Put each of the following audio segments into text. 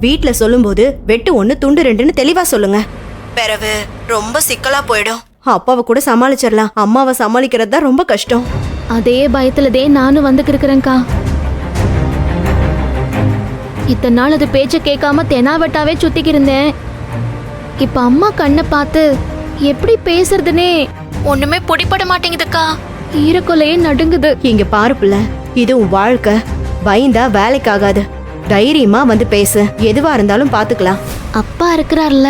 வீட்ல சொல்லும்போது வெட்டு 1 துண்டு 2ன்னு தெளிவா சொல்லுங்க. பிறகு ரொம்ப சிக்கலா போயிடும். அப்பாவை கூட சமாளிச்சிடலாம், அம்மாவை சமாளிக்கிறது தான் ரொம்ப கஷ்டம். அதே பயத்துலதே நானும் வந்துக்கிருக்கிறேன்க்கா. இத்தனை நாள் அது பேச்ச கேட்காம தெனாவட்டாவே சுத்திக்கு இருந்தேன். இப்ப அம்மா கண்ணை பார்த்து எப்படி பேசுறதுனே ஒண்ணுமே பிடிபட மாட்டேங்குதுக்கா. ஈரக்கொலையே நடுங்குது. இங்க பாரு புள்ள, இது உன் வாழ்க்கை. பயந்தா வேலைக்காகாது. தைரியமா வந்து பேசு, எதுவா இருந்தாலும் பாத்துக்கலாம். அப்பா இருக்கிறார்ல?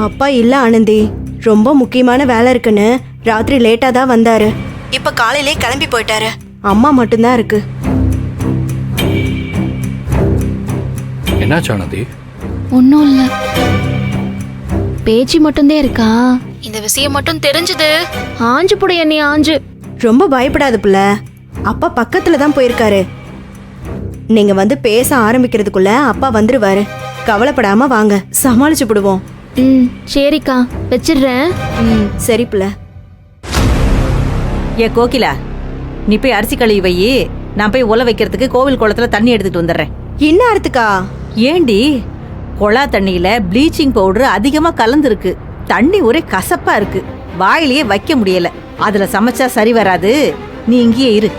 அப்பா இல்ல ஆனந்தி, ரொம்ப முக்கியமான வேலை இருக்குன்னு ராத்திரி லேட்டா தான் வந்தாரு. இப்ப காலையிலே கிளம்பி போயிட்டாரு. அம்மா மட்டும்தான் இருக்கு. என்னாச்சு ஆனந்தி? ஒன்னும் இல்ல, பேச்சு மட்டும்தான் இருக்கா. இந்த விஷயம் மட்டும் தெரிஞ்சது ஆஞ்சு புடைய நீ ஆஞ்சு. ரொம்ப பயப்படாது புள்ள, அப்பா பக்கத்துல தான் போயிருக்காரு. நீங்க வந்து பேச ஆரம்பிக்கிறதுக்குள்ள அப்பா வந்துருவாரு. கவலைப்படாம வாங்க, சமாளிச்சு விடுவோம். சரிக்கா, வச்சிடுறேன். சரி புள்ள. ஏ கோகிலா, நீ போய் அரிசி கழுவி வை. நான் போய் உல வைக்கிறதுக்கு கோவில் குளத்துல தண்ணி எடுத்துட்டு வந்துடுறேன். இன்னாரத்துக்கா? ஏண்டி, குழா தண்ணியில ப்ளீச்சிங் பவுடர் அதிகமா கலந்துருக்கு. தண்ணி ஒரே கசப்பா இருக்கு, வாயிலேயே வைக்க முடியல. அதுல சமைச்சா சரி வராது. நீ இங்கேயே இரு,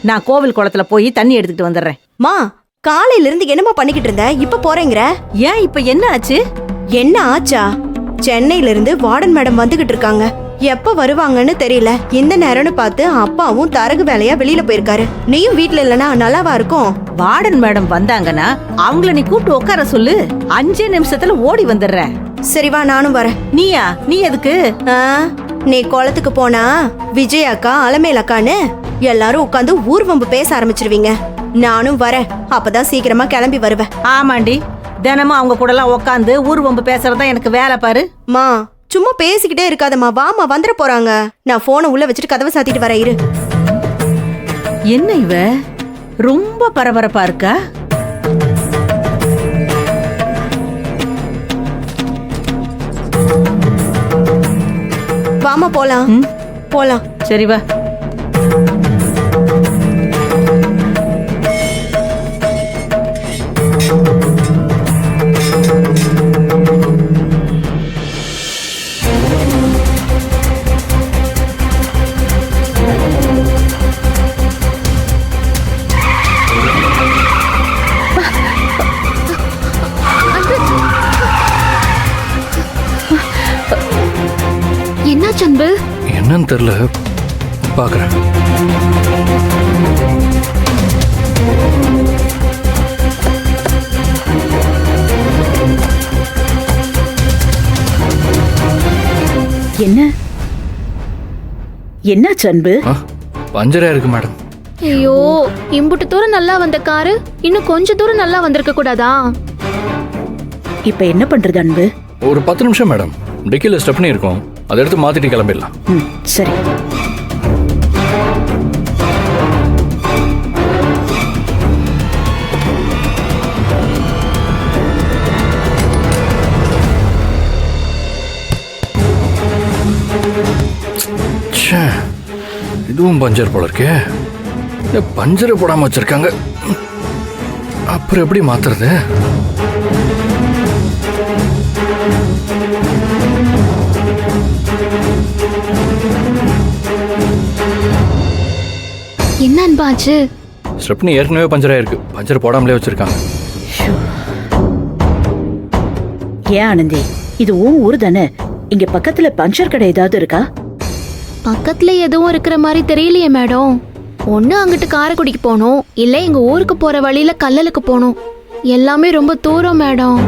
நான் கோவில் குளத்துல போய் தண்ணி எடுத்துட்டு வந்துடுறேன். மா, காலையில இருந்து என்னமா பண்ணிக்கிட்டு இருந்த? இப்ப போறேங்கிற? ஏன், இப்ப என்ன ஆச்சு? என்ன ஆச்சா? சென்னையில இருந்து வார்டன் மேடம் வந்துகிட்டு இருக்காங்க. எப்ப வருவாங்கன்னு தெரியல. இந்த நேரம்னு பார்த்து அப்பாவும் தரகு வேலையா வெளியில போயிருக்காரு. நீயும் வீட்ல இல்லனா நல்லாவா இருக்கும்? வார்டன் மேடம் வந்தாங்கன்னா அவங்கள நீ கூப்பிட்டு உட்கார சொல்லு. 5 நிமிஷத்துல ஓடி வந்துடுறேன். சரி வா, நானும் வரேன். நீயா? நீ எதுக்கு? நீ குளத்துக்கு போனா விஜய் அக்கா, அலமேல் அக்கான்னு எல்லாரும் உட்காந்து ஊர்வம்பு பேச ஆரம்பிச்சிருவீங்க. நானும் வரேன், அப்பதான் சீக்கிரமா கிளம்பி வருவேன். ஆமாண்டி, தினமும் அவங்க கூட எல்லாம் உட்காந்து ஊர்வம்பு பேசுறதா எனக்கு வேலை பாரு. மா, சும்மா பேசிக்கிட்டே இருக்காதம்மா. வாமா, வந்துட போறாங்க. நான் போனை உள்ள வச்சுட்டு கதவை சாத்திட்டு வரேன், இரு. என்ன இவ ரொம்ப பரபரப்பா இருக்கா? வாமா போலாம். போலாம். சரி வா. என்னாச்சு அன்பு? என்னன்னு தெரியல, பாக்குறேன். என்னாச்சு அன்பு? பஞ்சரா இருக்கு மேடம். ஐயோ, இம்புட்டு தூரம் நல்லா வந்த காரு இன்னும் கொஞ்ச தூரம் நல்லா வந்திருக்க கூடாதா? இப்ப என்ன பண்றது அன்பு? ஒரு 10 நிமிஷம் மேடம். டிக்கில ஸ்டெப்னி இருக்கும், அதை எடுத்து மாத்திட்டு கிளம்பிடலாம். சரி. இதுவும் பஞ்சர் போல இருக்கே. பஞ்சரை போடாம வச்சிருக்காங்க, அப்புறம் எப்படி மாத்துறது? என்ன அன்பாச்சு? ஸ்டெப்னி ஏற்கனவே பஞ்சர் ஆயிருக்கு, பஞ்சர் போடாமலே வச்சிருக்காங்க. ஏன் ஆனந்தி, இது உன் ஊர் தானே? இங்க பக்கத்துல பஞ்சர் கடை ஏதாவது இருக்கா? பக்கத்துல எதுவும் இருக்கிற மாதிரி தெரியலையே மேடம். ஒண்ணு அங்கிட்டு காரைக்குடிக்கு போகணும், இல்ல எங்க ஊருக்கு போற வழியில கல்லலுக்கு போகணும். எல்லாமே ரொம்ப தூரம் மேடம்.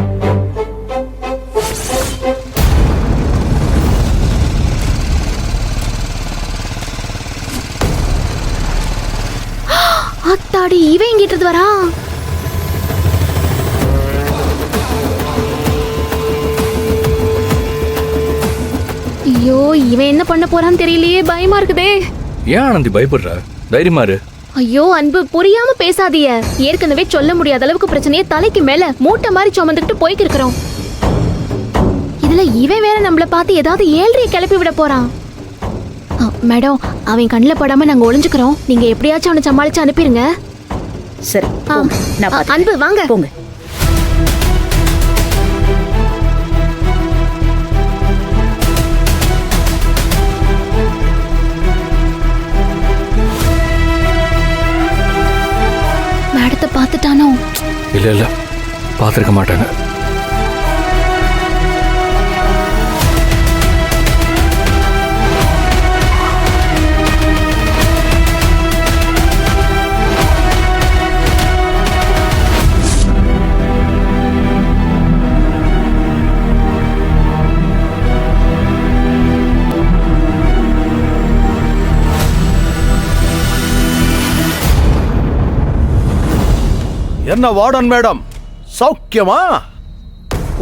அத்தாடி, இவன் எங்கிட்டு வரா? ஐயோ, இவன் என்ன பண்ண போறான்னு தெரியலையே, பயமா இருக்குதே. ஏன் ஆனந்தி பயப்படுற? தைரியமா இரு. ஐயோ அன்பு, புரியாம பேசாதீய. ஏற்கனவே சொல்ல முடியாத அளவுக்கு பிரச்சனையை தலைக்கு மேல மூட்டை மாதிரி சுமந்துக்கிட்டு போய்க்கு இருக்கிறோம். இதுல இவன் வேற நம்மள பார்த்து ஏதாவது ஏழ்றைய கிளப்பி விட போறான். மேடம், அவன் கண்ணில் படாம நாங்க ஒளிஞ்சுக்கிறோம். நீங்க எப்படியாச்சும் அவனை சமாளிச்சு அனுப்பிடுங்க. சரி, அன்பு வாங்க. போங்க. முகத்தை பார்த்துட்டானோ? இல்ல இல்ல, பார்த்துருக்க மாட்டாங்க. என்ன வார்டன் மேடம், சௌக்கியமா?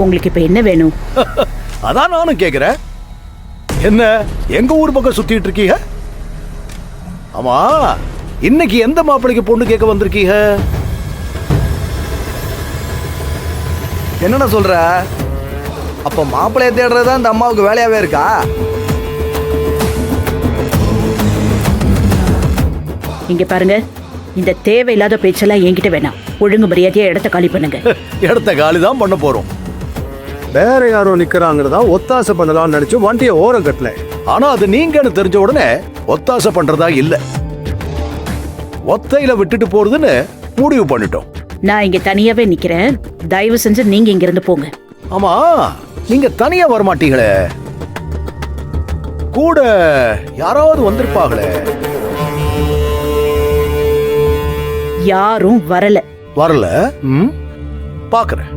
உங்களுக்கு இப்ப என்ன வேணும்? அதான் நானும் கேக்குறேன். என்ன எங்க ஊர் பக்கம் சுத்திட்டு இருக்கீங்க? ஆமா, இன்னைக்கு எந்த மாப்பிளைக்கு பொண்ணு கேட்க வந்திருக்கீங்க? என்னென்ன சொல்ற? அப்ப மாப்பிள்ளைய தேடுறதா இந்த அம்மாவுக்கு வேலையாவே இருக்கா? இங்க பாருங்க, இந்த தேவையில்லாத பேச்செல்லாம் என்கிட்ட வேணாம். ஒழுங்கு மரியாதையா இடத்த காலி பண்ணுங்க. இடத்த காலி தான் பண்ண போறோம். வேற யாரோ நிக்கிறாங்கிறதா ஒத்தாசை பண்ணலாம்னு நினைச்சு வண்டியை ஓரம் கட்டல. ஆனா அது நீங்கன்னு தெரிஞ்ச உடனே ஒத்தாசை பண்றதா இல்ல, ஒத்தையில விட்டுட்டு போறதுன்னு முடிவு பண்ணிட்டோம். நான் இங்க தனியாவே நிக்கிறேன். தயவு செஞ்சு நீங்க இங்க இருந்து போங்க. ஆமா, நீங்க தனியா வரமாட்டீங்களே, கூட யாராவது வந்திருப்பாங்களே. யாரும் வரல. வரல? பாக்குறேன்.